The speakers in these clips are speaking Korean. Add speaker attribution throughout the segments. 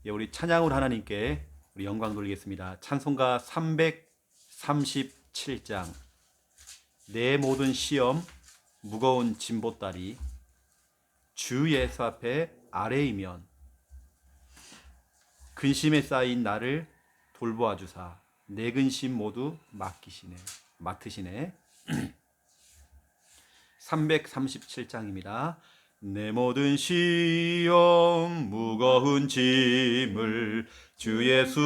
Speaker 1: 우리 찬양으로 하나님께 우리 영광 돌리겠습니다. 찬송가 337장 내 모든 시험 무거운 짐보따리 주 예수 앞에 아래이면 근심에 쌓인 나를 돌보아 주사 내 근심 모두 맡으시네. 337장입니다. 내 모든 시험 무거운 짐을 주 예수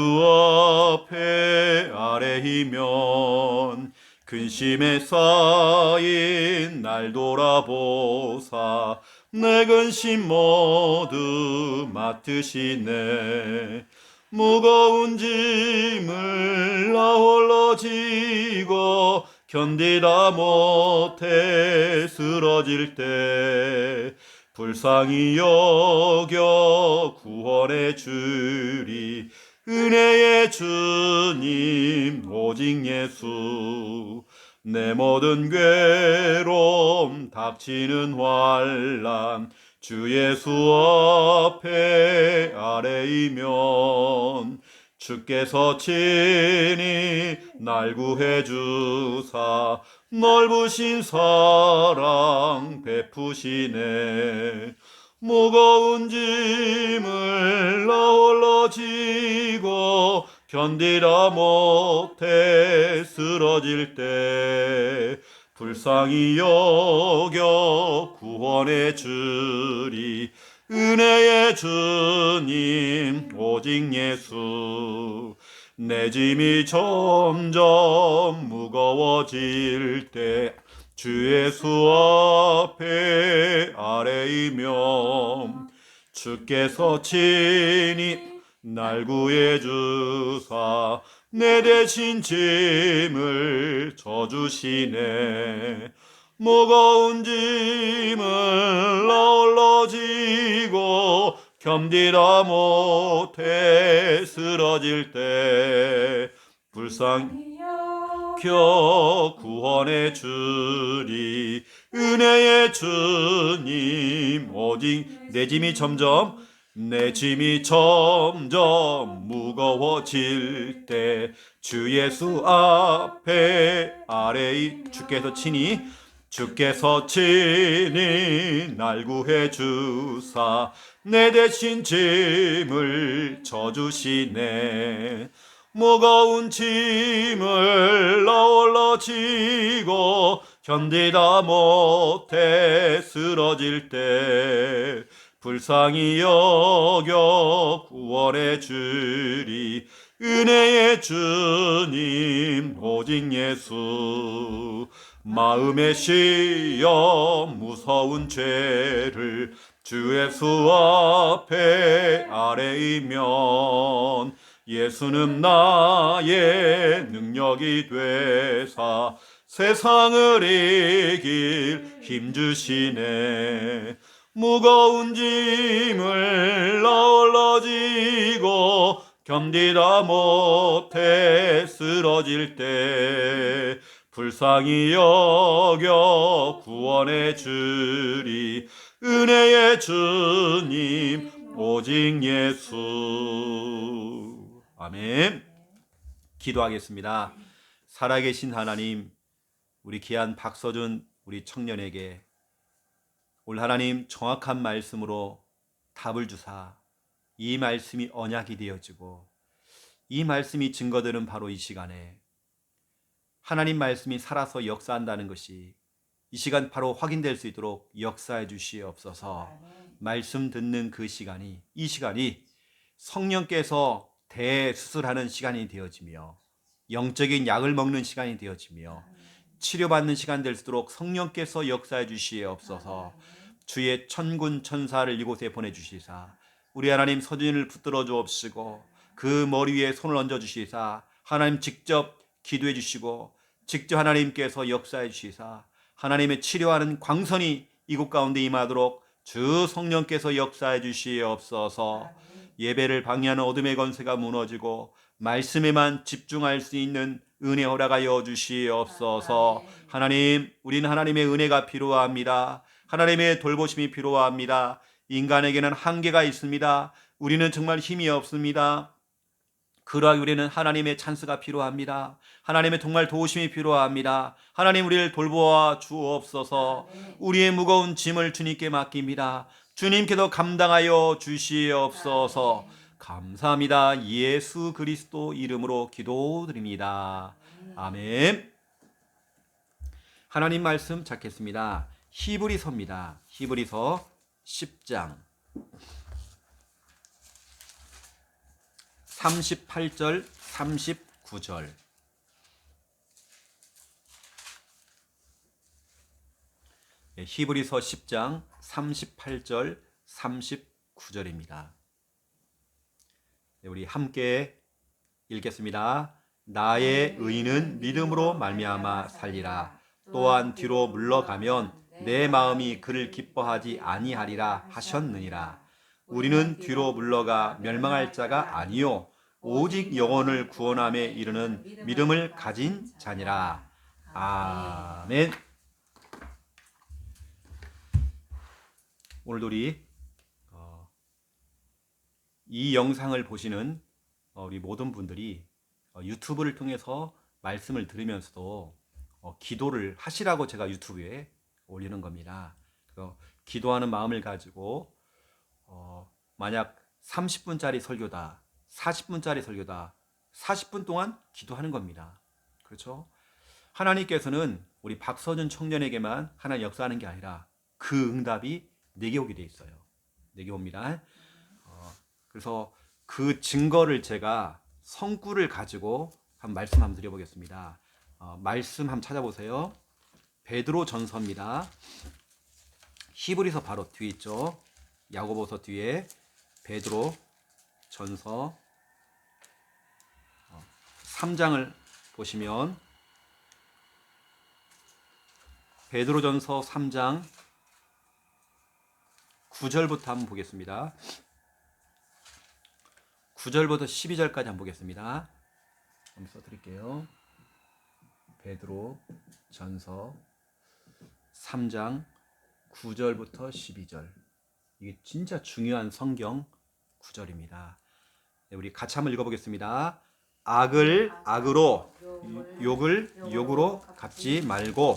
Speaker 1: 앞에 아래이면 근심에 쌓인 날 돌아보사 내 근심 모두 맡으시네. 무거운 짐을 나 홀로 지고 견디다 못해 쓰러질 때 불쌍히 여겨 구원해 주리 은혜의 주님 오직 예수. 내 모든 괴로움 닥치는 환난 주 예수 앞에 아래이면 주께서 친히 날 구해 주사 넓으신 사랑 베푸시네. 무거운 짐을 나 홀로 지고 견디다 못해 쓰러질 때 불쌍히 여겨 구원해 주리 은혜의 주님 오직 예수. 내 짐이 점점 무거워질 때 주 예수 앞에 아래이면 주께서 친히 날 구해 주사 내 대신 짐을 져주시네. 무거운 짐을 나 홀로 지고 견디다 못해 쓰러질 때 불쌍히 여겨 구원해 주리 은혜의 주님 오직 내 짐이 점점 무거워질 때 주 예수 앞에 아래이 주께서 친히 날 구해 주사 내 대신 짐을 져주시네. 무거운 짐을 나 홀로 지고 견디다 못해 쓰러질 때 불쌍히 여겨 구원해 주리 은혜의 주님 오직 예수. 마음의 시험 무서운 죄를 주 예수 앞에 아래이면 예수는 나의 능력이 되사 세상을 이길 힘주시네. 무거운 짐을 나 홀로 지고 견디다 못해 쓰러질 때 불쌍히 여겨 구원해 주리 은혜의 주님 오직 예수. 아멘. 기도하겠습니다. 살아계신 하나님, 우리 귀한 박서준 우리 청년에게 올 하나님 정확한 말씀으로 답을 주사 이 말씀이 언약이 되어지고 이 말씀이 증거되는 바로 이 시간에 하나님 말씀이 살아서 역사한다는 것이 이 시간 바로 확인될 수 있도록 역사해 주시옵소서. 말씀 듣는 그 시간이 이 시간이 성령께서 대수술하는 시간이 되어지며 영적인 약을 먹는 시간이 되어지며 치료받는 시간 될 수 있도록 성령께서 역사해 주시옵소서. 주의 천군 천사를 이곳에 보내주시사 우리 하나님 서준이를 붙들어 주옵시고 그 머리 위에 손을 얹어 주시사 하나님 직접 기도해 주시고 직접 하나님께서 역사해 주시사 하나님의 치료하는 광선이 이곳 가운데 임하도록 주 성령께서 역사해 주시옵소서. 예배를 방해하는 어둠의 권세가 무너지고 말씀에만 집중할 수 있는 은혜 허락하여 주시옵소서. 하나님, 우리는 하나님의 은혜가 필요합니다. 하나님의 돌보심이 필요합니다. 인간에게는 한계가 있습니다. 우리는 정말 힘이 없습니다. 그러하기 우리는 하나님의 찬스가 필요합니다. 하나님의 정말 도우심이 필요합니다. 하나님 우리를 돌보아 주옵소서. 우리의 무거운 짐을 주님께 맡깁니다. 주님께서 감당하여 주시옵소서. 감사합니다. 예수 그리스도 이름으로 기도드립니다. 아멘. 하나님 말씀 찾겠습니다. 히브리서입니다. 히브리서 10장 38절 39절. 히브리서 10장 38절 39절입니다. 우리 함께 읽겠습니다. 나의 의인은 믿음으로 말미암아 살리라. 또한 뒤로 물러가면 내 마음이 그를 기뻐하지 아니하리라 하셨느니라. 우리는 뒤로 물러가 멸망할 자가 아니요 오직 영혼을 구원함에 이르는 믿음을 가진 자니라. 아멘. 오늘도 우리 이 영상을 보시는 우리 모든 분들이 유튜브를 통해서 말씀을 들으면서도 기도를 하시라고 제가 유튜브에 올리는 겁니다. 그래서 기도하는 마음을 가지고 만약 30분짜리 설교다, 40분짜리 설교다, 40분 동안 기도하는 겁니다. 그렇죠? 하나님께서는 우리 박서준 청년에게만 하나님 역사하는 게 아니라 그 응답이 내게 오게 돼 있어요. 내게 옵니다. 그래서 그 증거를 제가 성구를 가지고 말씀 한번 드려보겠습니다. 말씀 한번 찾아보세요. 베드로 전서입니다. 히브리서 바로 뒤에 있죠. 야고보서 뒤에 베드로 전서 3장을 보시면 베드로 전서 3장 9절부터 한번 보겠습니다. 9절부터 12절까지 한번 보겠습니다. 한번 써드릴게요. 베드로 전서 3장 9절부터 12절. 이게 진짜 중요한 성경 구절입니다. 우리 같이 한번 읽어보겠습니다. 악을 악으로, 욕을 욕으로 갚지 말고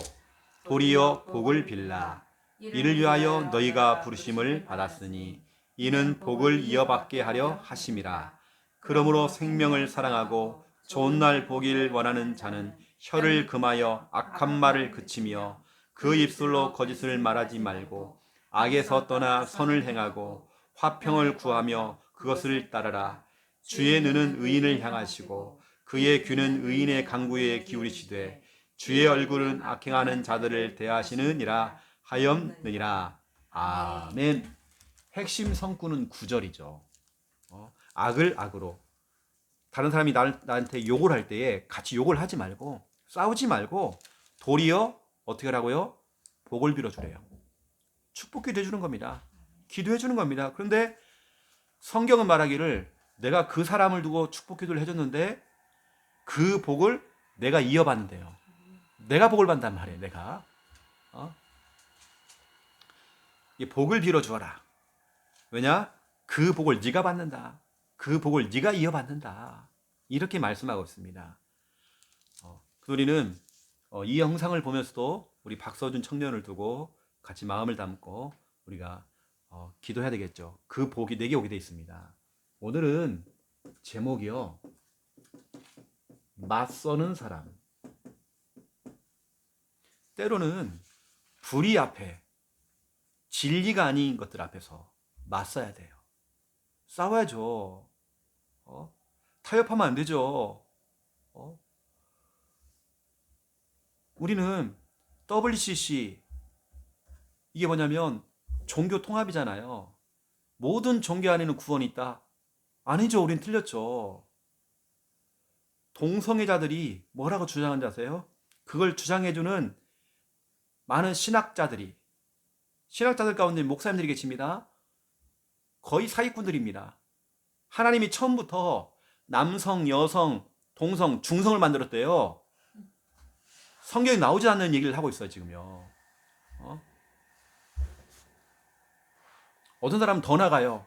Speaker 1: 도리어 복을 빌라. 이를 위하여 너희가 부르심을 받았으니 이는 복을 이어받게 하려 하심이라. 그러므로 생명을 사랑하고 좋은 날 보길 원하는 자는 혀를 금하여 악한 말을 그치며 그 입술로 거짓을 말하지 말고 악에서 떠나 선을 행하고 화평을 구하며 그것을 따르라. 주의 눈은 의인을 향하시고 그의 귀는 의인의 간구에 기울이시되 주의 얼굴은 악행하는 자들을 대하시느니라 하였느니라. 아멘. 핵심 성구는 9절이죠. 악을 악으로. 다른 사람이 나한테 욕을 할 때에 같이 욕을 하지 말고 싸우지 말고 도리어 어떻게 하라고요? 복을 빌어주래요. 축복기도 해주는 겁니다. 기도해 주는 겁니다. 그런데 성경은 말하기를 내가 그 사람을 두고 축복기도를 해줬는데 그 복을 내가 이어받는데요. 내가 복을 받는단 말이에요. 내가 이 복을 빌어주어라. 왜냐? 그 복을 네가 받는다. 그 복을 네가 이어받는다. 이렇게 말씀하고 있습니다. 우리는 이 영상을 보면서도 우리 박서준 청년을 두고 같이 마음을 담고 우리가 기도해야 되겠죠. 그 복이 내게 오게 돼 있습니다. 오늘은 제목이요. 맞서는 사람. 때로는 불의 앞에 진리가 아닌 것들 앞에서 맞서야 돼요. 싸워야죠. 타협하면 안 되죠. 우리는 WCC 이게 뭐냐면 종교 통합이잖아요. 모든 종교 안에는 구원이 있다. 아니죠. 우린 틀렸죠. 동성애자들이 뭐라고 주장하는지 아세요? 그걸 주장해주는 많은 신학자들 가운데 목사님들이 계십니다. 거의 사기꾼들입니다. 하나님이 처음부터 남성, 여성, 동성, 중성을 만들었대요. 성경에 나오지 않는 얘기를 하고 있어요, 지금요. 어떤 사람은 더 나가요.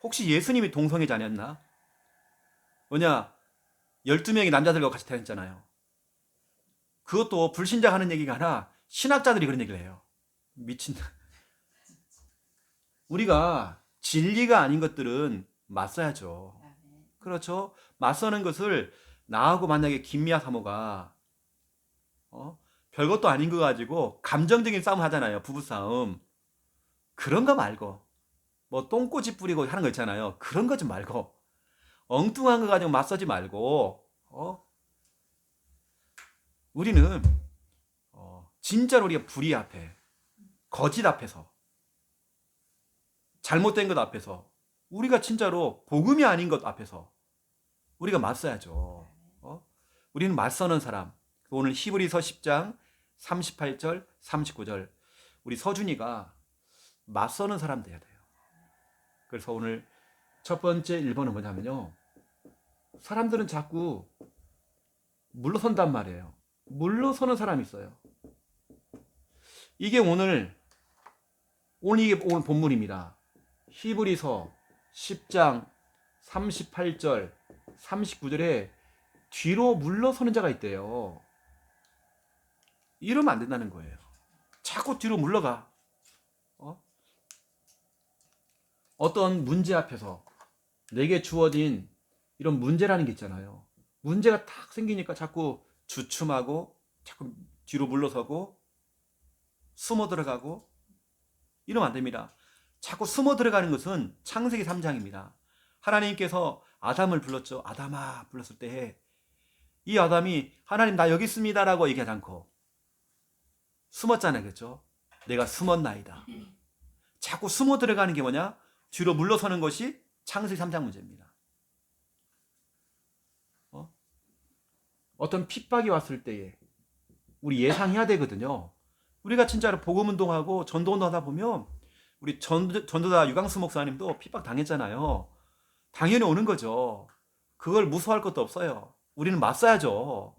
Speaker 1: 혹시 예수님이 동성애자 아니었나? 뭐냐, 12명의 남자들과 같이 다녔잖아요. 그것도 불신자 하는 얘기가 아니라 신학자들이 그런 얘기를 해요. 미친다. 우리가 진리가 아닌 것들은 맞서야죠. 그렇죠? 맞서는 것을 나하고 만약에 김미아 사모가 별것도 아닌 거 가지고 감정적인 싸움 하잖아요. 부부싸움. 그런 거 말고 뭐 똥꼬집 뿌리고 하는 거 있잖아요. 그런 거 좀 말고 엉뚱한 거 가지고 맞서지 말고 우리는 진짜로 우리가 불의 앞에 거짓 앞에서 잘못된 것 앞에서 우리가 진짜로 복음이 아닌 것 앞에서 우리가 맞서야죠. 우리는 맞서는 사람. 오늘 히브리서 10장 38절 39절 우리 서준이가 맞서는 사람 돼야 돼요. 그래서 오늘 첫 번째 1번은 뭐냐면요. 사람들은 자꾸 물러선단 말이에요. 물러서는 사람이 있어요. 이게 오늘 이게 오늘 본문입니다. 히브리서 10장 38절 39절에 뒤로 물러서는 자가 있대요. 이러면 안 된다는 거예요. 자꾸 뒤로 물러가. 어떤 문제 앞에서 내게 주어진 이런 문제라는 게 있잖아요. 문제가 탁 생기니까 자꾸 주춤하고 자꾸 뒤로 물러서고 숨어 들어가고 이러면 안 됩니다. 자꾸 숨어 들어가는 것은 창세기 3장입니다. 하나님께서 아담을 불렀죠. 아담아 불렀을 때 이 아담이 하나님 나 여기 있습니다 라고 얘기하지 않고 숨었잖아요. 그렇죠? 내가 숨었나이다. 자꾸 숨어 들어가는 게 뭐냐? 뒤로 물러서는 것이 창세기 3장 문제입니다. 어떤 핍박이 왔을 때에 우리 예상해야 되거든요. 우리가 진짜로 복음운동하고 전도운동하다 보면 우리 전도자 유광수 목사님도 핍박 당했잖아요. 당연히 오는 거죠. 그걸 무서워할 것도 없어요. 우리는 맞서야죠.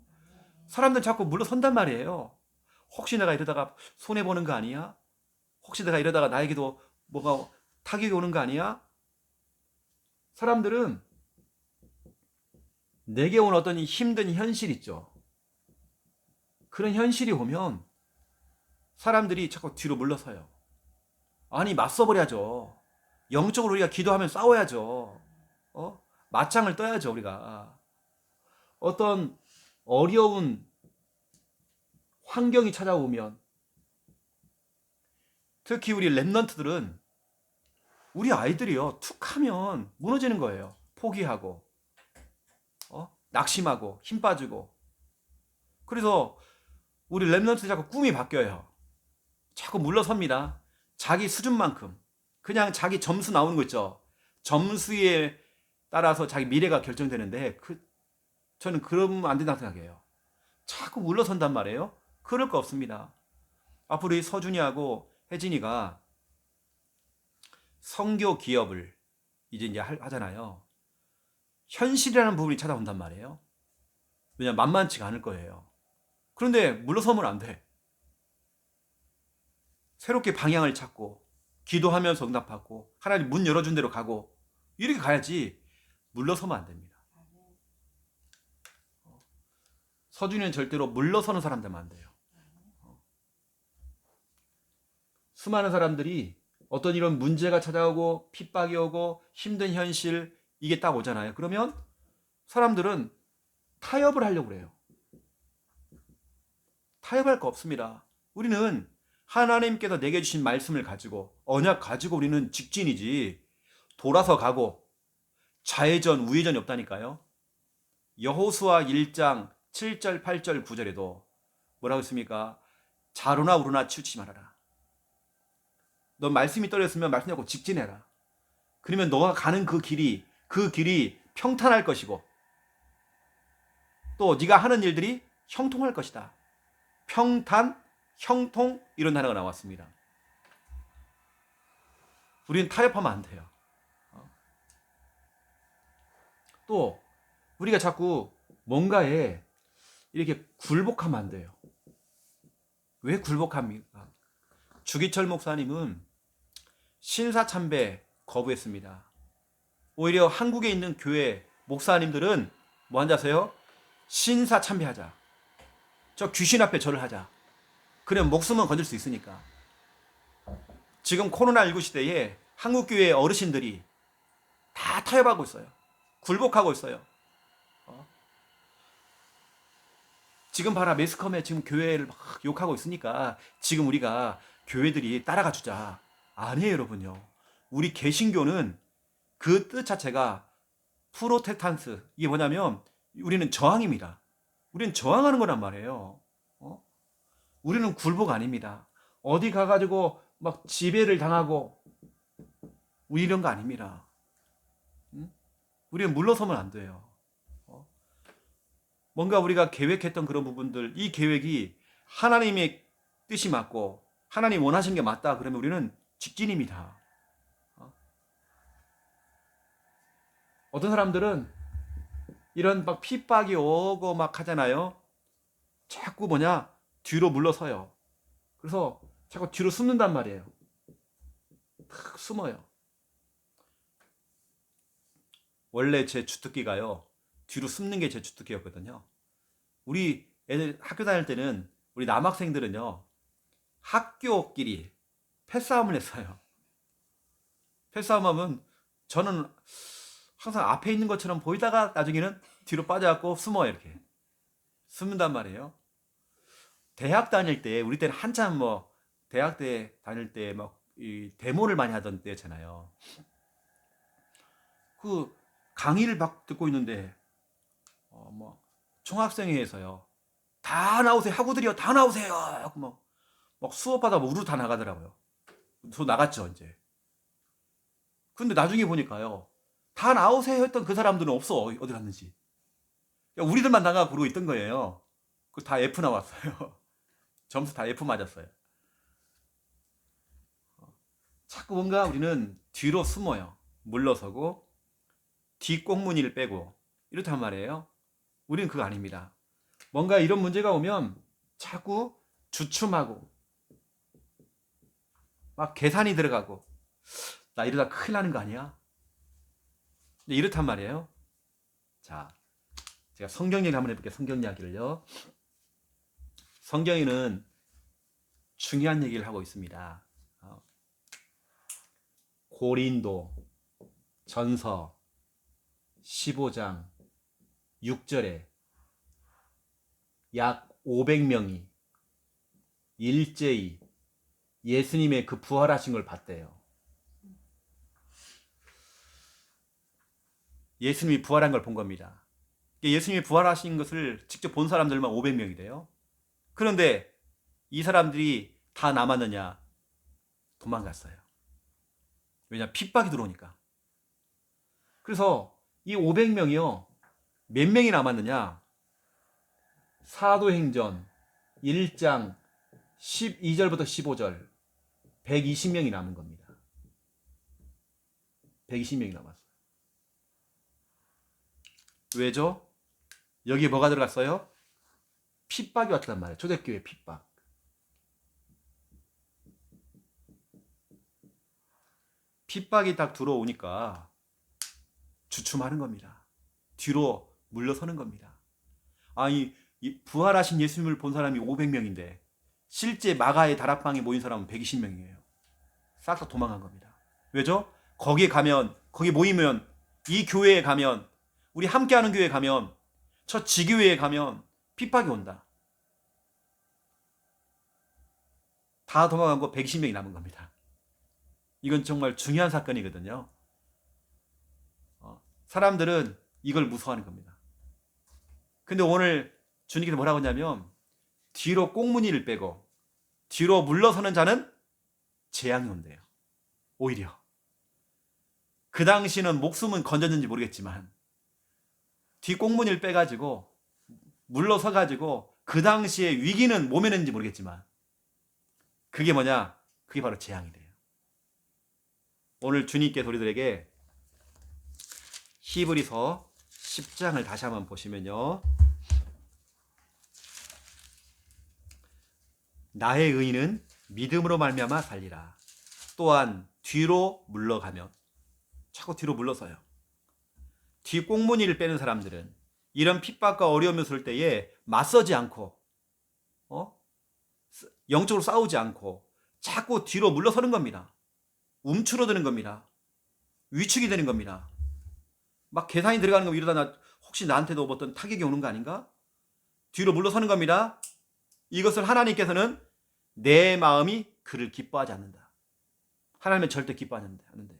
Speaker 1: 사람들 자꾸 물러선단 말이에요. 혹시 내가 이러다가 손해보는 거 아니야? 혹시 내가 이러다가 나에게도 뭐가 타격이 오는 거 아니야? 사람들은 내게 온 어떤 힘든 현실 있죠. 그런 현실이 오면 사람들이 자꾸 뒤로 물러서요. 아니 맞서버려야죠. 영적으로 우리가 기도하면 싸워야죠. 맞짱을 떠야죠 우리가. 어떤 어려운 환경이 찾아오면 특히 우리 랩런트들은 우리 아이들이요 툭하면 무너지는 거예요. 포기하고 낙심하고 힘 빠지고. 그래서 우리 랩런트 자꾸 꿈이 바뀌어요. 자꾸 물러섭니다. 자기 수준만큼 그냥 자기 점수 나오는 거 있죠. 점수에 따라서 자기 미래가 결정되는데 저는 그러면 안 된다고 생각해요. 자꾸 물러선단 말이에요. 그럴 거 없습니다. 앞으로 이 서준이하고 혜진이가 선교 기업을 이제 하잖아요. 현실이라는 부분이 찾아온단 말이에요. 왜냐면 만만치가 않을 거예요. 그런데 물러서면 안 돼. 새롭게 방향을 찾고 기도하면서 응답받고 하나님 문 열어준 대로 가고 이렇게 가야지 물러서면 안 됩니다. 서준이는 절대로 물러서는 사람 되면 안 돼요. 수많은 사람들이 어떤 이런 문제가 찾아오고 핍박이 오고 힘든 현실 이게 딱 오잖아요. 그러면 사람들은 타협을 하려고 그래요. 타협할 거 없습니다. 우리는 하나님께서 내게 주신 말씀을 가지고 언약 가지고 우리는 직진이지 돌아서 가고 좌회전 우회전이 없다니까요. 여호수아 1장 7절 8절 9절에도 뭐라고 했습니까? 좌로나 우로나 치우치지 말아라. 너 말씀이 떨어졌으면 말씀 잡고 직진해라. 그러면 너가 가는 그 길이 평탄할 것이고 또 네가 하는 일들이 형통할 것이다. 평탄, 형통 이런 단어가 나왔습니다. 우리는 타협하면 안 돼요. 또 우리가 자꾸 뭔가에 이렇게 굴복하면 안 돼요. 왜 굴복합니까? 주기철 목사님은 신사참배 거부했습니다. 오히려 한국에 있는 교회 목사님들은 뭐 한다세요? 신사참배하자. 저 귀신 앞에 절을 하자. 그래 목숨은 건질 수 있으니까. 지금 코로나19 시대에 한국교회 어르신들이 다 타협하고 있어요. 굴복하고 있어요. 지금 봐라, 매스컴에 지금 교회를 막 욕하고 있으니까 지금 우리가 교회들이 따라가 주자. 아니에요, 여러분요. 우리 개신교는 그 뜻 자체가 프로테스탄트, 이게 뭐냐면 우리는 저항입니다. 우리는 저항하는 거란 말이에요. 우리는 굴복 아닙니다. 어디 가가지고 막 지배를 당하고 이런 거 아닙니다. 우리는 물러서면 안 돼요. 뭔가 우리가 계획했던 그런 부분들, 이 계획이 하나님의 뜻이 맞고 하나님 원하신 게 맞다 그러면 우리는 직진입니다. 어떤 사람들은 이런 막 핍박이 오고 막 하잖아요. 자꾸 뭐냐 뒤로 물러서요. 그래서 자꾸 뒤로 숨는단 말이에요. 탁 숨어요. 원래 제 주특기가요, 뒤로 숨는 게 제 주특기였거든요. 우리 애들 학교 다닐 때는, 우리 남학생들은요, 학교끼리 패싸움을 했어요. 패싸움하면 저는 항상 앞에 있는 것처럼 보이다가 나중에는 뒤로 빠져갖고 숨어요. 이렇게 숨는단 말이에요. 대학 다닐 때, 우리 때는 한참 뭐 대학 때 다닐 때 막 이 데모를 많이 하던 때잖아요. 그 강의를 막 듣고 있는데 뭐 총학생회에서요, 다 나오세요, 학우들이요, 다 나오세요. 막 수업하다 우르르 다 나가더라고요. 저 나갔죠 이제. 근데 나중에 보니까요, 다 나오세요 했던 그 사람들은 없어. 어디 갔는지. 우리들만 나가고 그러고 있던 거예요. 그 다 F 나왔어요. 점수 다 F 맞았어요. 자꾸 뭔가 우리는 뒤로 숨어요. 물러서고 뒷꽁무니를 빼고 이렇단 말이에요. 우리는 그거 아닙니다. 뭔가 이런 문제가 오면 자꾸 주춤하고 막 계산이 들어가고, 나 이러다 큰일 나는 거 아니야? 이렇단 말이에요. 자, 제가 성경 얘기 한번 해볼게요. 성경 이야기를요. 성경에는 중요한 얘기를 하고 있습니다. 고린도 전서 15장 6절에 약 500명이 일제히 예수님의 그 부활하신 걸 봤대요. 예수님이 부활한 걸 본 겁니다. 예수님이 부활하신 것을 직접 본 사람들만 500명이래요. 그런데 이 사람들이 다 남았느냐? 도망갔어요. 왜냐? 핍박이 들어오니까. 그래서 이 500명이요, 몇 명이 남았느냐? 사도행전 1장 12절부터 15절 120명이 남은 겁니다. 120명이 남았어요. 왜죠? 여기에 뭐가 들어갔어요? 핍박이 왔단 말이에요. 초대교회 핍박. 핍박이 딱 들어오니까 주춤하는 겁니다. 뒤로 물러서는 겁니다. 이 부활하신 예수님을 본 사람이 500명인데 실제 마가의 다락방에 모인 사람은 120명이에요. 싹 다 도망간 겁니다. 왜죠? 거기에 가면, 거기 모이면, 이 교회에 가면, 우리 함께하는 교회에 가면, 저 지교회에 가면 핍박이 온다. 다 도망간 거 120명이 남은 겁니다. 이건 정말 중요한 사건이거든요. 사람들은 이걸 무서워하는 겁니다. 근데 오늘 주님께서 뭐라고 하냐면, 뒤로 꽁무니를 빼고 뒤로 물러서는 자는 재앙이 온대요. 오히려 그 당시는 목숨은 건졌는지 모르겠지만 뒷꽁무니를 빼가지고 물러서가지고 그 당시에 위기는 모면했는지 모르겠지만 그게 뭐냐? 그게 바로 재앙이 돼요. 오늘 주님께서 우리들에게 히브리서 10장을 다시 한번 보시면요, 나의 의인은 믿음으로 말미암아 살리라. 또한 뒤로 물러가면 자꾸 뒤로 물러서요. 뒤 꽁무니를 빼는 사람들은 이런 핍박과 어려움이 있을 때에 맞서지 않고 영적으로 싸우지 않고 자꾸 뒤로 물러서는 겁니다. 움츠러드는 겁니다. 위축이 되는 겁니다. 막 계산이 들어가는 거 이러다 혹시 나한테도 어떤 타격이 오는 거 아닌가? 뒤로 물러서는 겁니다. 이것을 하나님께서는 내 마음이 그를 기뻐하지 않는다. 하나님은 절대 기뻐하지 않는데요.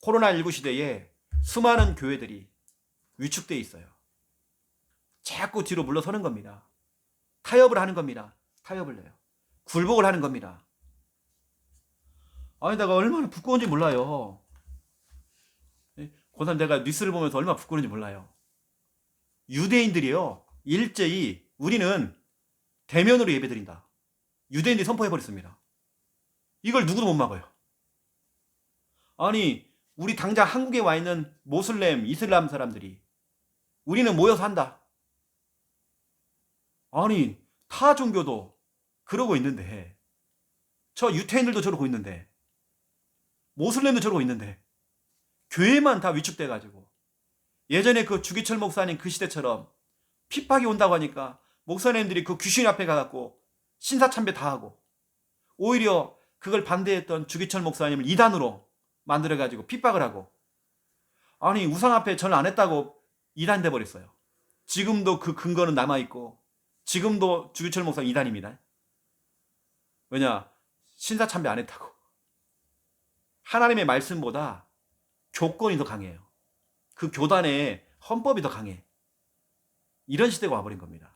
Speaker 1: 코로나19 시대에 수많은 교회들이 위축되어 있어요. 자꾸 뒤로 물러서는 겁니다. 타협을 하는 겁니다. 타협을 해요. 굴복을 하는 겁니다. 아니 내가 얼마나 부끄러운지 몰라요. 고삼 내가 뉴스를 보면서 얼마나 부끄러운지 몰라요. 유대인들이요. 일제히 우리는 대면으로 예배드린다. 유대인들이 선포해버렸습니다. 이걸 누구도 못 막아요. 아니 우리 당장 한국에 와 있는 모슬렘, 이슬람 사람들이 우리는 모여서 한다. 아니 타 종교도 그러고 있는데 저 유태인들도 저러고 있는데 모슬렘도 저러고 있는데 교회만 다 위축돼가지고 예전에 그 주기철 목사님 그 시대처럼 핍박이 온다고 하니까 목사님들이 그 귀신 앞에 가갖고 신사참배 다 하고 오히려 그걸 반대했던 주기철 목사님을 이단으로 만들어가지고 핍박을 하고 아니 우상 앞에 절 안 했다고 이단 돼버렸어요. 지금도 그 근거는 남아있고 지금도 주기철 목사님 이단입니다. 왜냐? 신사참배 안 했다고. 하나님의 말씀보다 교권이 더 강해요. 그 교단의 헌법이 더 강해. 이런 시대가 와버린 겁니다.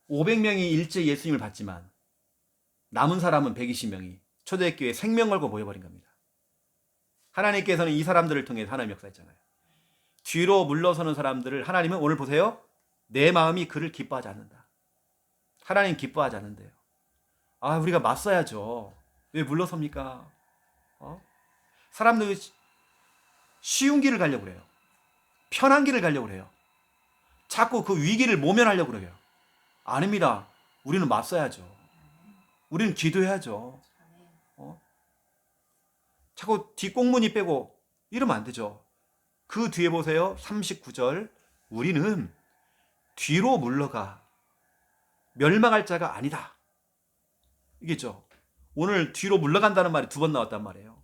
Speaker 1: 500명이 일제 예수님을 받지만 남은 사람은 120명이 초대교회에 생명 걸고 모여버린 겁니다. 하나님께서는 이 사람들을 통해 하나님 역사했잖아요. 뒤로 물러서는 사람들을 하나님은 오늘 보세요. 내 마음이 그를 기뻐하지 않는다. 하나님 기뻐하지 않는데요. 아 우리가 맞서야죠. 왜 물러섭니까? 사람들이 쉬운 길을 가려고 그래요. 편한 길을 가려고 그래요. 자꾸 그 위기를 모면하려고 그래요. 아닙니다. 우리는 맞서야죠. 우리는 기도해야죠. 자꾸 뒷공문이 빼고 이러면 안 되죠. 그 뒤에 보세요. 39절 우리는 뒤로 물러가 멸망할 자가 아니다. 이게죠. 오늘 뒤로 물러간다는 말이 2번 나왔단 말이에요.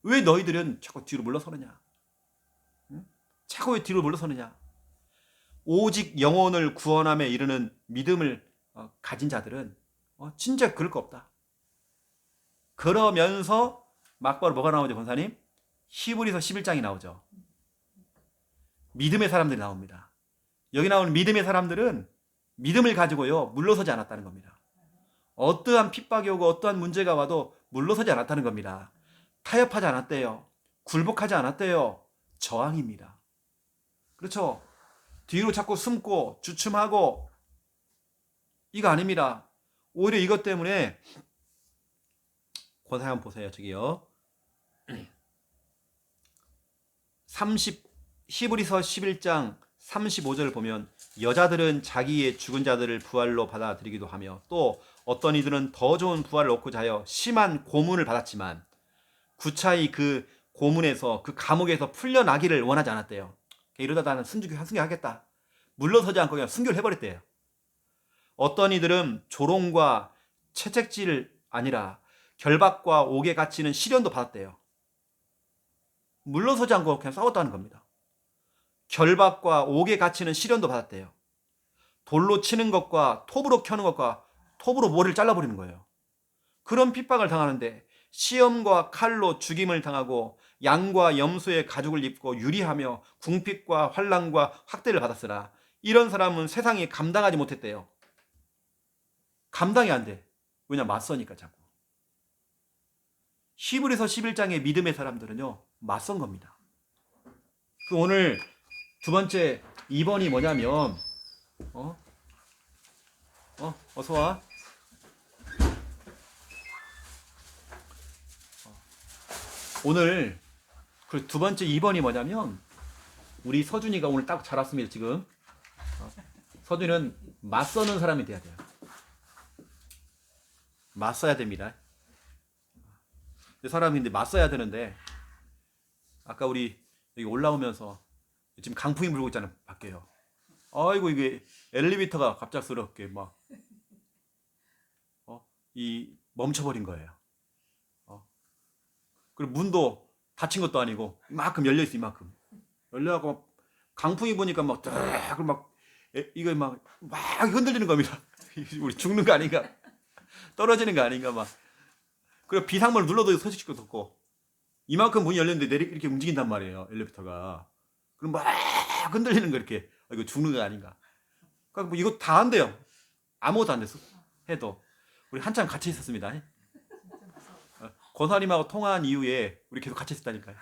Speaker 1: 왜 너희들은 자꾸 뒤로 물러서느냐? 응? 자꾸 왜 뒤로 물러서느냐? 오직 영혼을 구원함에 이르는 믿음을 가진 자들은 진짜 그럴 거 없다. 그러면서 막바로 뭐가 나오죠, 권사님? 히브리서 11장이 나오죠. 믿음의 사람들이 나옵니다. 여기 나오는 믿음의 사람들은 믿음을 가지고요 물러서지 않았다는 겁니다. 어떠한 핍박이 오고 어떠한 문제가 와도 물러서지 않았다는 겁니다. 타협하지 않았대요. 굴복하지 않았대요. 저항입니다. 그렇죠? 뒤로 자꾸 숨고 주춤하고 이거 아닙니다. 오히려 이것 때문에 권사 한번 보세요. 저기요. 히브리서 11장 35절 보면 여자들은 자기의 죽은 자들을 부활로 받아들이기도 하며 또 어떤 이들은 더 좋은 부활을 얻고자 하여 심한 고문을 받았지만 구차히 그 고문에서 그 감옥에서 풀려나기를 원하지 않았대요. 이러다 나는 순교하겠다. 물러서지 않고 그냥 순교를 해버렸대요. 어떤 이들은 조롱과 채찍질 아니라 결박과 옥에 갇히는 시련도 받았대요. 물러서지 않고 그냥 싸웠다는 겁니다. 결박과 옥에 갇히는 시련도 받았대요. 돌로 치는 것과 톱으로 켜는 것과 톱으로 머리를 잘라버리는 거예요. 그런 핍박을 당하는데 시험과 칼로 죽임을 당하고 양과 염소의 가죽을 입고 유리하며 궁핍과 환난과 학대를 받았으나 이런 사람은 세상이 감당하지 못했대요. 감당이 안 돼. 왜냐 맞서니까 자꾸. 히브리서 11장의 믿음의 사람들은요 맞선 겁니다. 그 오늘 두 번째 2번이 뭐냐면 어서 와. 오늘 그 두 번째 2번이 뭐냐면 우리 서준이가 오늘 딱 잘 왔습니다. 지금 서준이는 맞서는 사람이 돼야 돼요. 맞서야 됩니다. 사람이 근데 맞서야 되는데 아까 우리 여기 올라오면서 지금 강풍이 불고 있잖아요. 밖에요. 아이고 이게 엘리베이터가 갑작스럽게 막 이 멈춰버린 거예요. 그리고 문도 닫힌 것도 아니고 이만큼 열려 있어. 이만큼 열려갖고 강풍이 보니까 막 이거 막 흔들리는 겁니다. 우리 죽는 거 아닌가? 떨어지는 거 아닌가 막. 그리고 비상문을 눌러도 소식도 덮고 이만큼 문이 열렸는데 이렇게 움직인단 말이에요. 엘리베이터가. 그럼 막 흔들리는 거 이렇게. 이거 죽는 거 아닌가? 그러니까 뭐 이거 다 안 돼요. 아무것도 안 됐어. 해도 우리 한참 같이 있었습니다. 권사님하고 통화한 이후에 우리 계속 같이 있었다니까요.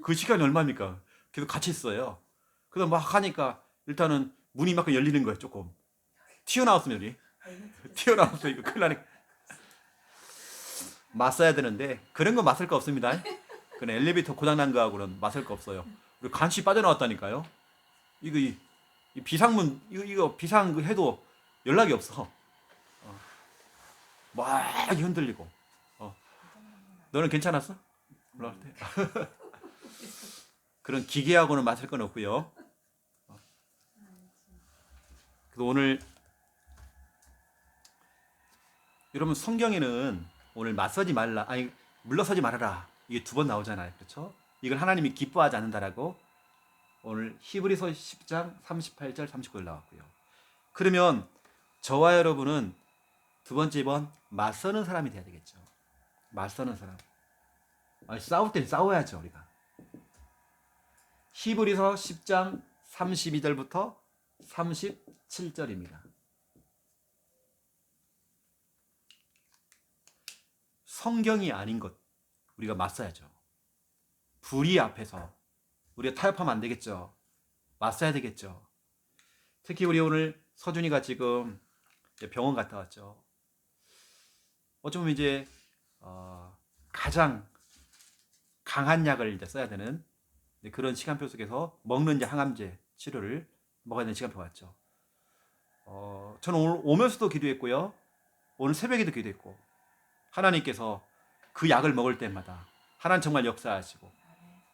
Speaker 1: 그 시간이 얼마입니까? 계속 같이 있어요. 그래서 막 하니까 일단은 문이 이만큼 열리는 거예요. 조금 튀어나왔으면 우리 튀어나왔어요. 이거 큰일 나네. 맞서야 되는데 그런 거 맞을 거 없습니다. 그건 엘리베이터 고장난 거하고는 맞을 거 없어요. 우리 간신히 빠져나왔다니까요. 이거 이 비상문 이거 비상 해도 연락이 없어. 막 흔들리고. 너는 괜찮았어? 올라갈 때? 그런 기계하고는 맞을 건 없고요. 그래서 오늘 여러분 성경에는 오늘 맞서지 말라, 아니 물러서지 말아라 이게 2번 나오잖아요. 그렇죠? 이걸 하나님이 기뻐하지 않는다라고 오늘 히브리서 10장 38절 39절 나왔고요. 그러면 저와 여러분은 2번째 번 맞서는 사람이 돼야 되겠죠. 맞서는 사람. 싸울 땐 싸워야죠 우리가. 히브리서 10장 32절부터 37절입니다. 성경이 아닌 것 우리가 맞서야죠. 불의 앞에서 우리가 타협하면 안 되겠죠. 맞서야 되겠죠. 특히 우리 오늘 서준이가 지금 병원 갔다 왔죠. 어쩌면 이제 가장 강한 약을 이제 써야 되는 그런 시간표 속에서 먹는 이제 항암제 치료를 먹어야 되는 시간표가 왔죠. 저는 오늘 오면서도 기도했고요. 오늘 새벽에도 기도했고 하나님께서 그 약을 먹을 때마다 하나님 정말 역사하시고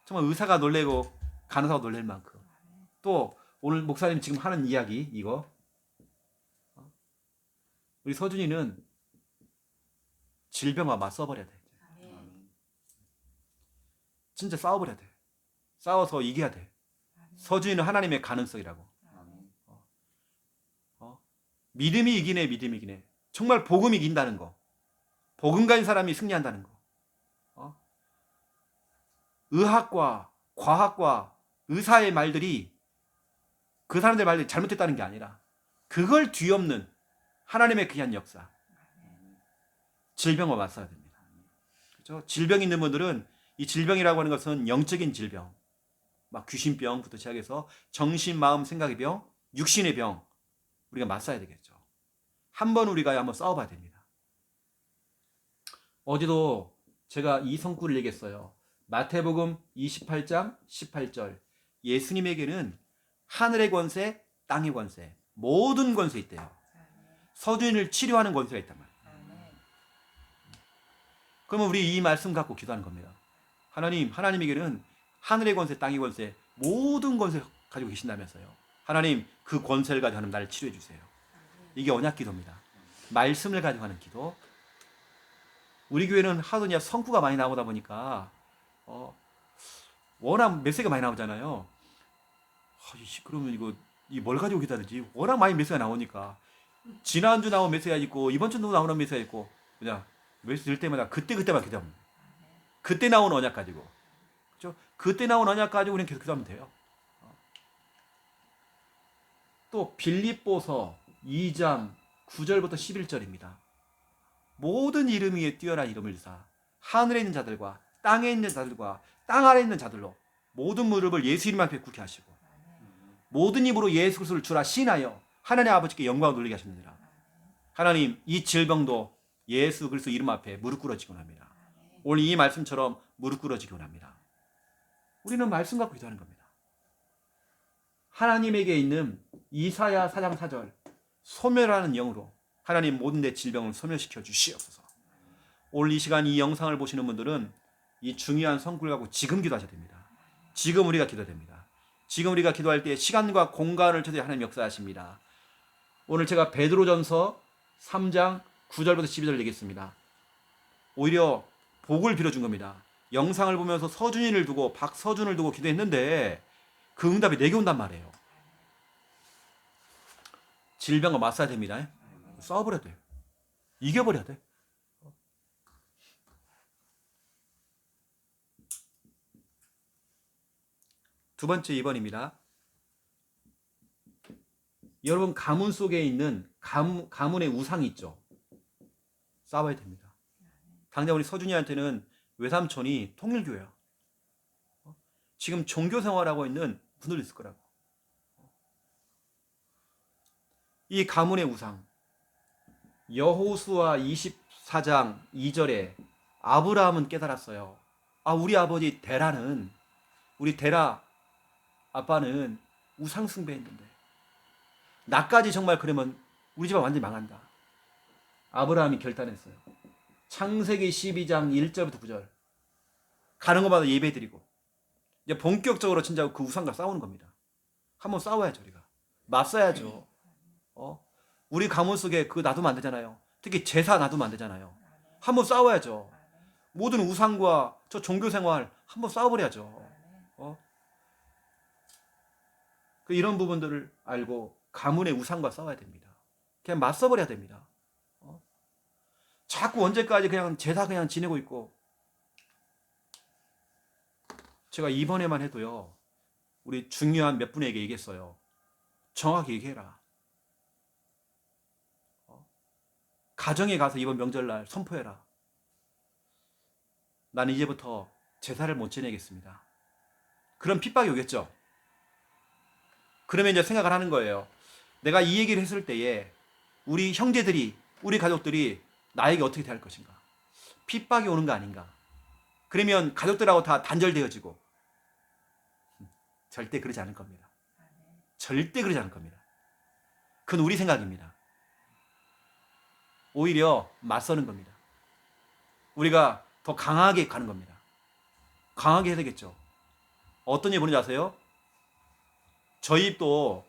Speaker 1: 정말 의사가 놀래고 간호사가 놀랄 만큼 또 오늘 목사님 지금 하는 이야기 이거 우리 서준이는 질병과 맞서버려야 돼. 진짜 싸워버려야 돼. 싸워서 이겨야 돼. 서준이는 하나님의 가능성이라고. 믿음이 이기네, 믿음이 이기네. 정말 복음이 이긴다는 거. 복음 가진 사람이 승리한다는 거. 의학과 과학과 의사의 말들이 그 사람들 말들이 잘못됐다는 게 아니라 그걸 뒤엎는 하나님의 귀한 역사. 질병과 맞서야 됩니다. 그렇죠? 질병 있는 분들은 이 질병이라고 하는 것은 영적인 질병, 막 귀신병부터 시작해서 정신, 마음, 생각의 병, 육신의 병 우리가 맞서야 되겠죠. 한번 우리가 한번 싸워봐야 됩니다. 어제도 제가 이 성구를 얘기했어요. 마태복음 28장 18절 예수님에게는 하늘의 권세, 땅의 권세, 모든 권세 있대요. 서준이를 치료하는 권세가 있단 말이에요. 그러면 우리 이 말씀 갖고 기도하는 겁니다. 하나님에게는 하늘의 권세, 땅의 권세, 모든 권세 가지고 계신다면서요. 하나님 그 권세를 가지고 하는 나를 치료해 주세요. 이게 언약 기도입니다. 말씀을 가지고 하는 기도. 우리 교회는 하도 그냥 성구가 많이 나오다 보니까 워낙 메시지가 많이 나오잖아요. 그러면 이거 뭘 가지고 기도하든지 워낙 많이 메시지가 나오니까 지난주 나온 메시지가 있고 이번 주도 나오는 메시지가 있고 그냥 메시지 들 때마다 그때만 기도합니다. 그때 나온 언약 가지고. 그렇죠? 그때 나온 언약 가지고 우리는 계속 기도하면 돼요. 또 빌립보서 2장 9절부터 11절입니다. 모든 이름 위에 뛰어난 이름을 사 하늘에 있는 자들과 땅에 있는 자들과 땅 아래에 있는 자들로 모든 무릎을 예수 이름 앞에 꿇게 하시고 모든 입으로 예수 그리스도를 주라 시인하여 하나님 아버지께 영광을 돌리게 하십니다. 하나님 이 질병도 예수 그리스도 이름 앞에 무릎 꿇어지기 원합니다. 오늘 이 말씀처럼 무릎 꿇어지기 원합니다. 우리는 말씀 갖고 기도하는 겁니다. 하나님에게 있는 이사야 4장 4절 소멸하는 영으로 하나님 모든 내 질병을 소멸시켜 주시옵소서. 오늘 이 시간 이 영상을 보시는 분들은 이 중요한 성구를 갖고 지금 기도하셔야 됩니다. 지금 우리가 기도해야 됩니다. 지금 우리가 기도할 때 시간과 공간을 초대해 하나님 역사하십니다. 오늘 제가 베드로전서 3장 9절부터 12절 얘기했습니다. 오히려 복을 빌어준 겁니다. 영상을 보면서 서준이를 두고 박서준을 두고 기도했는데 그 응답이 내게 온단 말이에요. 질병과 맞서야 됩니다. 싸워버려야 돼요. 이겨버려야 돼. 두 번째 2번입니다. 여러분 가문 속에 있는 가문의 우상이 있죠. 싸워야 됩니다. 당장 우리 서준이한테는 외삼촌이 통일교회야. 지금 종교생활하고 있는 분들도 있을 거라고. 이 가문의 우상, 여호수아 24장 2절에 아브라함은 깨달았어요. 우리 아버지 데라는, 우리 데라 아빠는 우상 숭배했는데 나까지 정말 그러면 우리 집안 완전히 망한다. 아브라함이 결단했어요. 창세기 12장 1절부터 9절 가는 곳마다 예배드리고 이제 본격적으로 진짜 그 우상과 싸우는 겁니다. 한번 싸워야죠. 우리가 맞서야죠. 우리 가문 속에 그거 놔두면 안 되잖아요. 특히 제사 놔두면 안 되잖아요. 한번 싸워야죠. 모든 우상과 저 종교생활 한번 싸워버려야죠. 이런 부분들을 알고 가문의 우상과 싸워야 됩니다. 그냥 맞서버려야 됩니다. 자꾸 언제까지 그냥 제사 그냥 지내고 있고. 제가 이번에만 해도요, 우리 중요한 몇 분에게 얘기했어요. 정확히 얘기해라. 가정에 가서 이번 명절날 선포해라. 나는 이제부터 제사를 못 지내겠습니다. 그런 핍박이 오겠죠. 그러면 이제 생각을 하는 거예요. 내가 이 얘기를 했을 때에 우리 형제들이, 우리 가족들이 나에게 어떻게 대할 것인가? 핍박이 오는 거 아닌가? 그러면 가족들하고 다 단절되어지고. 절대 그러지 않을 겁니다. 절대 그러지 않을 겁니다. 그건 우리 생각입니다. 오히려 맞서는 겁니다. 우리가 더 강하게 가는 겁니다. 강하게 해야 되겠죠. 어떤 일 보는지 아세요? 저희 입도,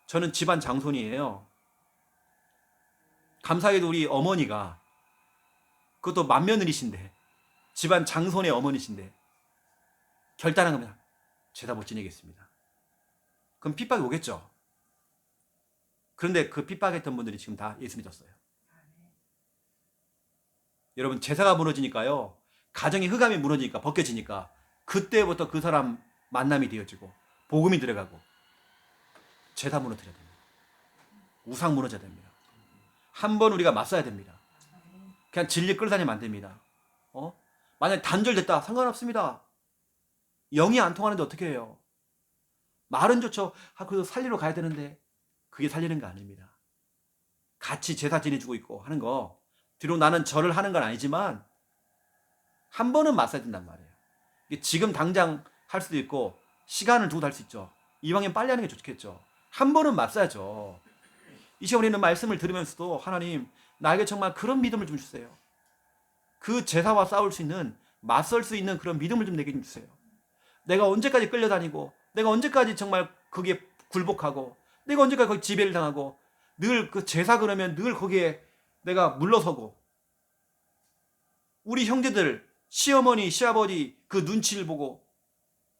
Speaker 1: 저는 집안 장손이에요. 감사하게도 우리 어머니가, 그것도 맏며느리신데, 집안 장손의 어머니신데 결단한 겁니다. 제사 못 지내겠습니다. 그럼 핍박이 오겠죠. 그런데 그 핍박했던 분들이 지금 다 예수 믿었어요. 여러분, 제사가 무너지니까요, 가정의 흑암이 무너지니까, 벗겨지니까 그때부터 그 사람 만남이 되어지고 복음이 들어가고 제사 무너뜨려야 됩니다. 우상 무너져야 됩니다. 한번 우리가 맞서야 됩니다. 그냥 진리 끌다니면 안 됩니다. 만약에 단절됐다, 상관없습니다. 영이 안 통하는데 어떻게 해요? 말은 좋죠. 그래도 살리러 가야 되는데. 그게 살리는 거 아닙니다. 같이 제사 지내주고 있고 하는 거, 뒤로 나는 절을 하는 건 아니지만 한 번은 맞서야 된단 말이에요. 이게 지금 당장 할 수도 있고 시간을 두고도 할 수 있죠. 이왕이면 빨리 하는 게 좋겠죠. 한 번은 맞서야죠. 이 시간 우리는 말씀을 들으면서도 하나님, 나에게 정말 그런 믿음을 좀 주세요. 그 제사와 싸울 수 있는, 맞설 수 있는 그런 믿음을 좀 내게 좀 주세요. 내가 언제까지 끌려다니고, 내가 언제까지 정말 거기에 굴복하고, 내가 언제까지 거기 지배를 당하고, 늘 그 제사 그러면 늘 거기에 내가 물러서고, 우리 형제들, 시어머니, 시아버지 그 눈치를 보고,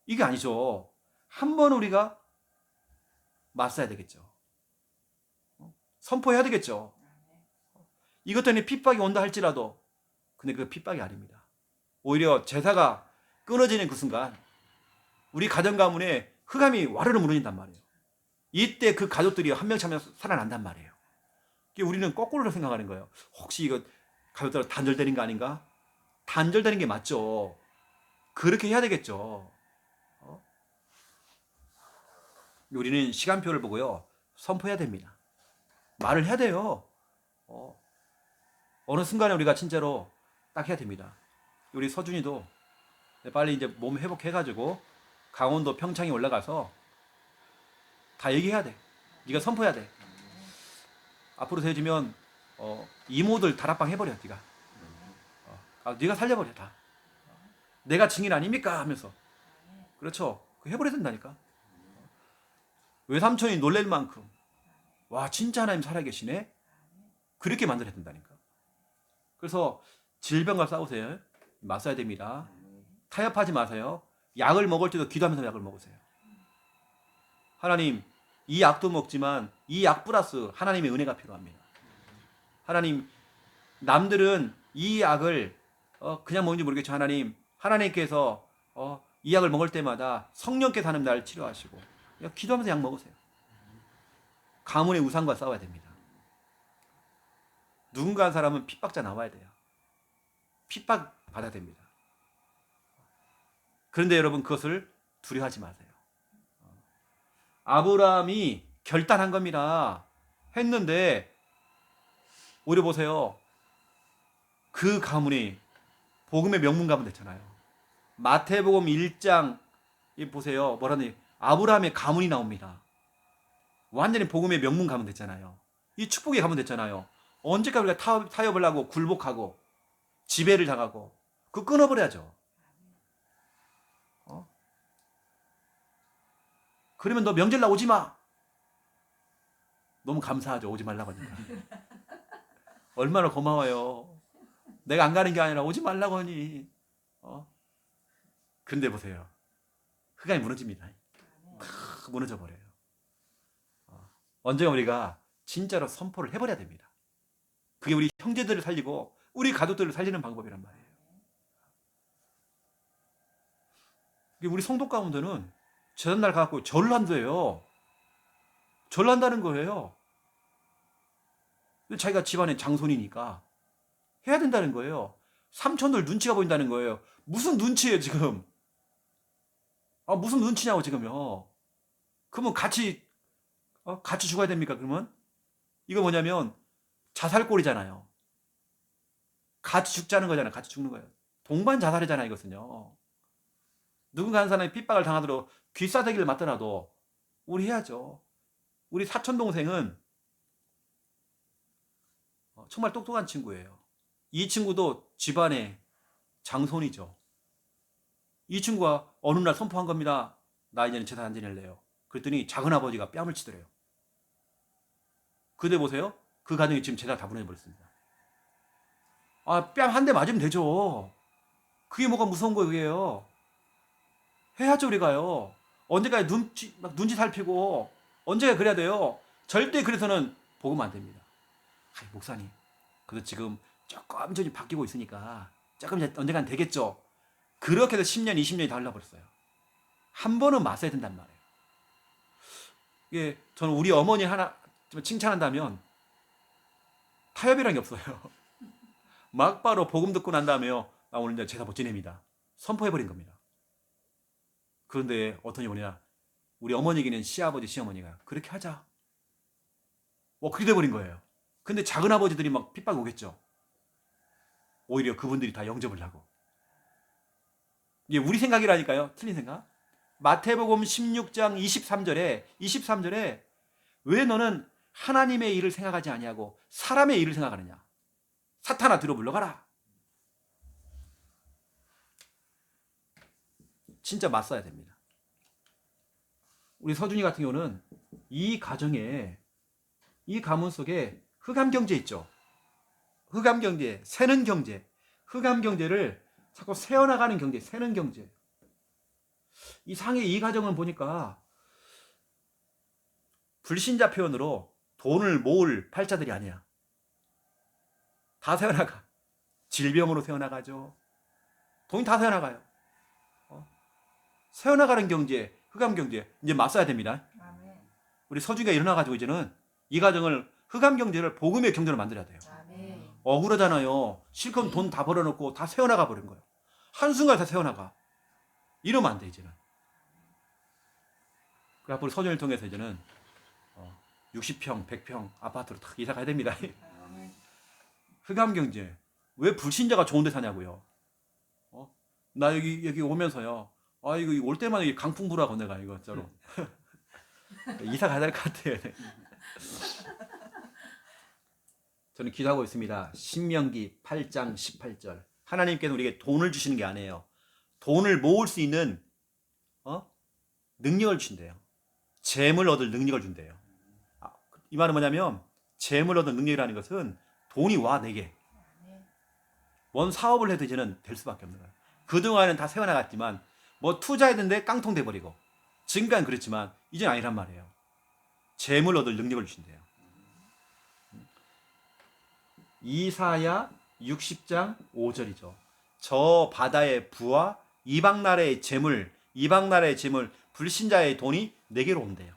Speaker 1: 이게 아니죠. 한 번 우리가 맞서야 되겠죠. 선포해야 되겠죠. 이것 때문에 핍박이 온다 할지라도, 근데 그 핍박이 아닙니다. 오히려 제사가 끊어지는 그 순간 우리 가정 가문에 흑암이 와르르 무너진단 말이에요. 이때 그 가족들이 한 명씩 한 명 살아난단 말이에요. 우리는 거꾸로 생각하는 거예요. 혹시 이거 가족들 단절되는 거 아닌가? 단절되는 게 맞죠. 그렇게 해야 되겠죠. 우리는 시간표를 보고요, 선포해야 됩니다. 말을 해야 돼요. 어느 순간에 우리가 진짜로 딱 해야 됩니다. 우리 서준이도 빨리 이제 몸 회복해가지고 강원도 평창에 올라가서 다 얘기해야 돼. 네가 선포해야 돼. 앞으로 세워지면 이모들 다락방 해버려 네가. 네가 살려버려 다. 내가 증인 아닙니까 하면서. 그렇죠. 해버려야 된다니까. 외삼촌이 놀랄 만큼 와 진짜 하나님 살아계시네. 그렇게 만들어야 된다니까. 그래서 질병과 싸우세요. 맞서야 됩니다. 타협하지 마세요. 약을 먹을 때도 기도하면서 약을 먹으세요. 하나님, 이 약도 먹지만 이 약 플러스 하나님의 은혜가 필요합니다. 하나님, 남들은 이 약을 그냥 먹는지 모르겠죠. 하나님께서 이 약을 먹을 때마다 성령께서 하나님 나를 치료하시고 기도하면서 약 먹으세요. 가문의 우상과 싸워야 됩니다. 누군가 한 사람은 핍박자 나와야 돼요. 핍박 받아야 됩니다. 그런데 여러분 그것을 두려워하지 마세요. 아브라함이 결단한 겁니다. 했는데 오히려 보세요. 그 가문이 복음의 명문 가문 됐잖아요. 마태복음 1장 보세요. 뭐라니 아브라함의 가문이 나옵니다. 완전히 복음의 명문 가문 됐잖아요. 이 축복의 가문 됐잖아요. 언제까지 우리가 타협을 하고 굴복하고 지배를 당하고 그거 끊어버려야죠. 그러면 너 명절 나 오지 마. 너무 감사하죠. 오지 말라고 하니까. 얼마나 고마워요. 내가 안 가는 게 아니라 오지 말라고 하니. 근데 보세요. 흑암이 무너집니다. 무너져 버려요. 언젠가 우리가 진짜로 선포를 해버려야 됩니다. 그게 우리 형제들을 살리고 우리 가족들을 살리는 방법이란 말이에요. 우리 성도 가운데는 재단날 가갖고 절을 한대요. 절을 한다는 거예요. 자기가 집안의 장손이니까 해야 된다는 거예요. 삼촌들 눈치가 보인다는 거예요. 무슨 눈치예요 지금? 무슨 눈치냐고 지금요. 그러면 같이 죽어야 됩니까 그러면? 이거 뭐냐면 자살골이잖아요. 같이 죽자는 거잖아요. 같이 죽는 거예요. 동반 자살이잖아요 이것은요. 누군가 한 사람이 핍박을 당하도록 귀싸대기를 맞더라도 우리 해야죠. 우리 사촌 동생은 정말 똑똑한 친구예요. 이 친구도 집안의 장손이죠. 이 친구가 어느 날 선포한 겁니다. 나 이제는 제사 안 지낼래요. 그랬더니 작은아버지가 뺨을 치더래요. 근데 보세요. 그 가정이 지금 제사 다 보내버렸습니다. 뺨 한 대 맞으면 되죠. 그게 뭐가 무서운 거예요 그게요. 해야죠 우리가요. 언제까지 눈치 살피고 언제가 그래야 돼요. 절대 그래서는 복음 안 됩니다. 목사님 그래도 지금 조금 좀 바뀌고 있으니까 조금 언젠간 되겠죠. 그렇게 해서 10년 20년이 다 흘러버렸어요. 한 번은 맞서야 된단 말이에요. 이게 저는 우리 어머니 하나 좀 칭찬한다면 타협이란 게 없어요. 막바로 복음 듣고 난 다음에요. 나 오늘 이제 제사 못 지냅니다. 선포해버린 겁니다. 그런데 어떠니 뭐냐 우리 어머니에게는 시아버지 시어머니가 그렇게 하자 그렇게 돼버린 거예요. 근데 작은아버지들이 막 핍박이 오겠죠. 오히려 그분들이 다 영접을 하고. 이게 우리 생각이라니까요. 틀린 생각. 마태복음 16장 23절에 왜 너는 하나님의 일을 생각하지 아니하고 사람의 일을 생각하느냐. 사탄아 뒤로 물러가라. 진짜 맞서야 됩니다. 우리 서준이 같은 경우는 이 가정에 이 가문 속에 흑암 경제 있죠. 흑암 경제, 새는 경제, 흑암 경제를 자꾸 세어나가는 경제, 새는 경제. 이상의 이 가정은 보니까 불신자 표현으로 돈을 모을 팔자들이 아니야. 다 세어나가. 질병으로 세어나가죠. 돈이 다 세어나가요. 세어나가는 경제, 흑암 경제 이제 맞서야 됩니다. 우리 서준이가 일어나가지고 이제는 이 가정을 흑암 경제를 복음의 경제로 만들어야 돼요. 억울하잖아요. 실컷 돈 다 벌어놓고 다 세어나가 버린 거예요. 한순간에 다 세어나가. 이러면 안 돼 이제는. 그 앞으로 서준이를 통해서 이제는 60평, 100평 아파트로 딱 이사 가야 됩니다. 흑암 경제. 왜 불신자가 좋은 데 사냐고요. 나 여기 오면서요. 이거 올 때마다 강풍 불어가고 내가 이거 진짜로. 이사 가야 될 것 같아. 저는 기도하고 있습니다. 신명기 8장 18절. 하나님께서 우리에게 돈을 주시는 게 아니에요. 돈을 모을 수 있는 능력을 주신대요. 재물 얻을 능력을 준대요. 이 말은 뭐냐면 재물 얻을 능력이라는 것은 돈이 와 내게. 뭔 사업을 해도 이제는 될 수밖에 없는 거예요. 그동안은 다 세워나갔지만 뭐 투자했는데 깡통 돼버리고 지금까지는 그랬지만 이제는 아니란 말이에요. 재물 얻을 능력을 주신대요. 이사야 60장 5절이죠. 저 바다의 부와 이방 나라의 재물, 불신자의 돈이 내게로 온대요.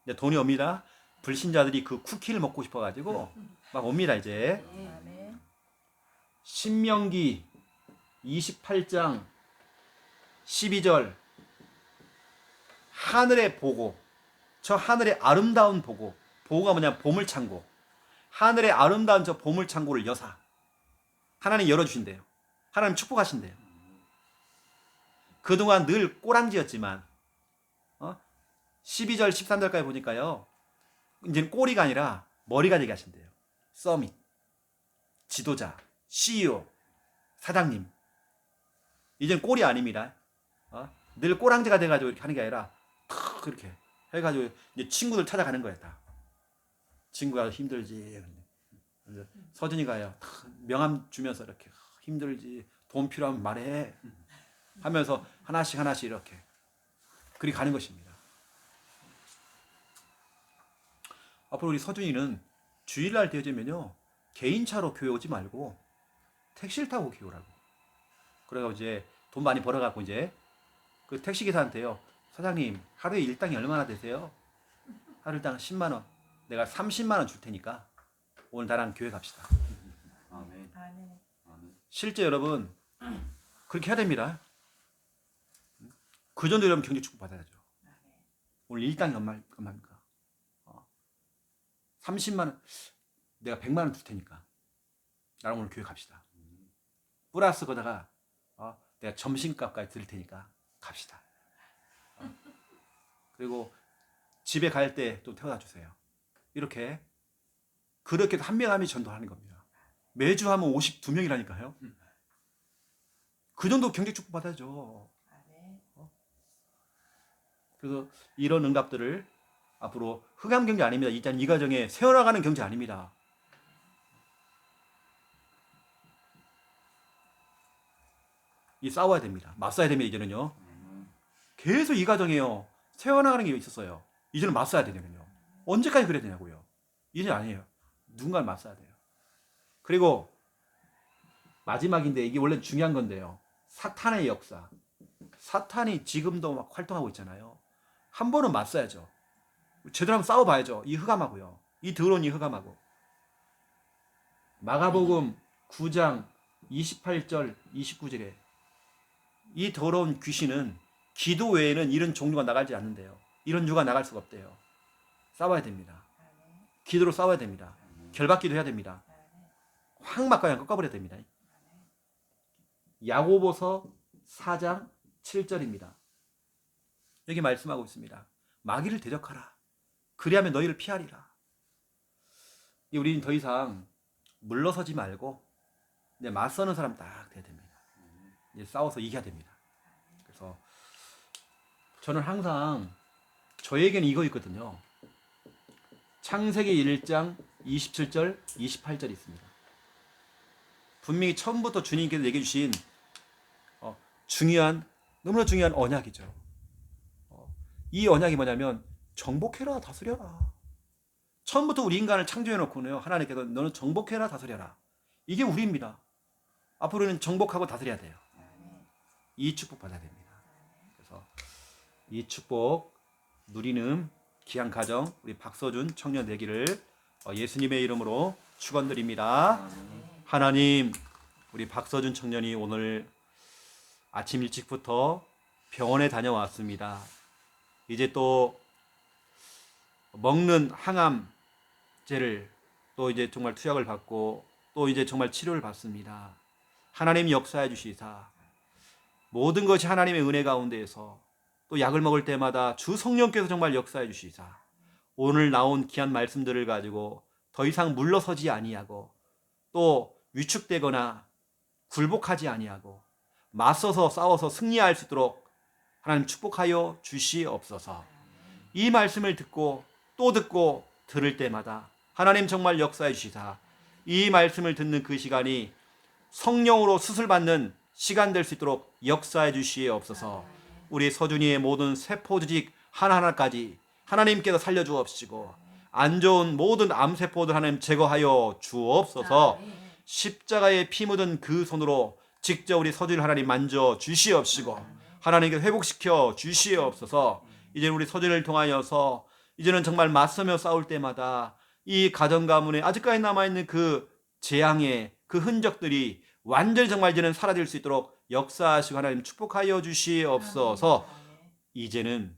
Speaker 1: 근데 돈이 옵니다. 불신자들이 그 쿠키를 먹고 싶어가지고 막 옵니다 이제. 신명기 28장 12절. 하늘의 보고, 저 하늘의 아름다운 보고, 보고가 뭐냐, 보물창고. 하늘의 아름다운 저 보물창고를 여사 하나님 열어주신대요. 하나님 축복하신대요. 그동안 늘 꼬랑지였지만 12절 13절까지 보니까요, 이제는 꼬리가 아니라 머리가 되게 하신대요. 서밋, 지도자, CEO, 사장님. 이젠 꼬리 아닙니다. 늘 꼬랑지가 돼가지고 이렇게 하는 게 아니라 탁 그렇게 해가지고 이제 친구들 찾아가는 거예요. 다 친구가 힘들지. 서준이가요, 명함 주면서 이렇게 힘들지, 돈 필요하면 말해 하면서 하나씩 이렇게 그리 가는 것입니다. 앞으로 우리 서준이는 주일날 되어지면요, 개인차로 교회 오지 말고 택시를 타고 교회 오라고. 그래서 이제 돈 많이 벌어갖고 이제 그 택시기사한테요, 사장님 하루에 일당이 얼마나 되세요? 하루 일당 10만원. 내가 30만원 줄 테니까 오늘 나랑 교회 갑시다.
Speaker 2: 아멘.
Speaker 1: 실제 여러분 그렇게 해야 됩니다. 그 정도 여러분 경제 축복 받아야죠. 오늘 일당이 얼마입니까? 30만원. 내가 100만원 줄 테니까 나랑 오늘 교회 갑시다. 플러스 거다가 내가 점심값까지 드릴 테니까 갑시다. 그리고 집에 갈 때 또 태워다 주세요. 이렇게 그렇게 한 명 한 명이 전도하는 겁니다. 매주 하면 52명이라니까요. 그 정도 경제 축복 받아야죠. 그래서 이런 응답들을 앞으로 흑암 경제 아닙니다. 일단 이 가정에 세워나가는 경제 아닙니다. 이 싸워야 됩니다. 맞서야 됩니다. 이제는요. 계속 이 가정에요, 세워나가는 게 있었어요. 이제는 맞서야 되냐면요. 언제까지 그래야 되냐고요. 이제 아니에요. 누군가를 맞서야 돼요. 그리고 마지막인데 이게 원래 중요한 건데요. 사탄의 역사. 사탄이 지금도 막 활동하고 있잖아요. 한 번은 맞서야죠. 제대로 한번 싸워봐야죠. 이 흑암하고요. 이 더러운 이 흑암하고. 마가복음 9장 28절 29절에 이 더러운 귀신은 기도 외에는 이런 종류가 나가지 않는데요. 이런 유가 나갈 수가 없대요. 싸워야 됩니다. 기도로 싸워야 됩니다. 결박기도 해야 됩니다. 확 막 그냥 꺾어버려야 됩니다. 야고보서 4장 7절입니다. 여기 말씀하고 있습니다. 마귀를 대적하라. 그리하면 너희를 피하리라. 우리는 더 이상 물러서지 말고 이제 맞서는 사람 딱 돼야 됩니다. 이제 싸워서 이겨야 됩니다. 그래서 저는 항상 저에게는 이거 있거든요. 창세기 1장 27절 28절이 있습니다. 분명히 처음부터 주님께서 얘기해 주신 너무나 중요한 언약이죠. 이 언약이 뭐냐면 정복해라, 다스려라. 처음부터 우리 인간을 창조해 놓고는요, 하나님께서 너는 정복해라, 다스려라. 이게 우리입니다. 앞으로는 정복하고 다스려야 돼요. 이 축복 받아야 됩니다. 그래서 이 축복 누리는 귀한 가정 우리 박서준 청년 되기를 예수님의 이름으로 축원드립니다. 하나님, 우리 박서준 청년이 오늘 아침 일찍부터 병원에 다녀왔습니다. 이제 또 먹는 항암제를 또 이제 정말 투약을 받고 또 이제 정말 치료를 받습니다. 하나님 역사해 주시사 모든 것이 하나님의 은혜 가운데에서 또 약을 먹을 때마다 주 성령께서 정말 역사해 주시사 오늘 나온 귀한 말씀들을 가지고 더 이상 물러서지 아니하고 또 위축되거나 굴복하지 아니하고 맞서서 싸워서 승리할 수 있도록 하나님 축복하여 주시옵소서. 이 말씀을 듣고 또 듣고 들을 때마다 하나님 정말 역사해 주시사 이 말씀을 듣는 그 시간이 성령으로 수술받는 시간 될 수 있도록 역사해 주시옵소서. 우리 서준이의 모든 세포 조직 하나하나까지 하나님께서 살려주옵시고 안 좋은 모든 암세포들 하나님 제거하여 주옵소서. 십자가에 피 묻은 그 손으로 직접 우리 서준이를 하나님 만져 주시옵시고 하나님께서 회복시켜 주시옵소서. 이제 우리 서준이를 통하여서 이제는 정말 맞서며 싸울 때마다 이 가정 가문에 아직까지 남아있는 그 재앙의 그 흔적들이 완전히 정말 이제는 사라질 수 있도록 역사하시고 하나님 축복하여 주시옵소서. 이제는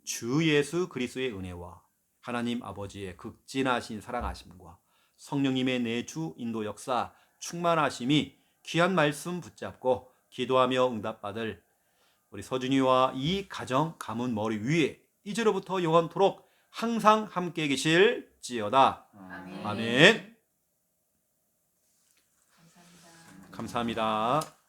Speaker 1: 주 예수 그리스도의 은혜와 하나님 아버지의 극진하신 사랑하심과 성령님의 내주 인도 역사 충만하심이 귀한 말씀 붙잡고 기도하며 응답받을 우리 서준이와 이 가정 가문 머리 위에 이제로부터 영원토록 항상 함께 계실지어다. 아멘. 감사합니다.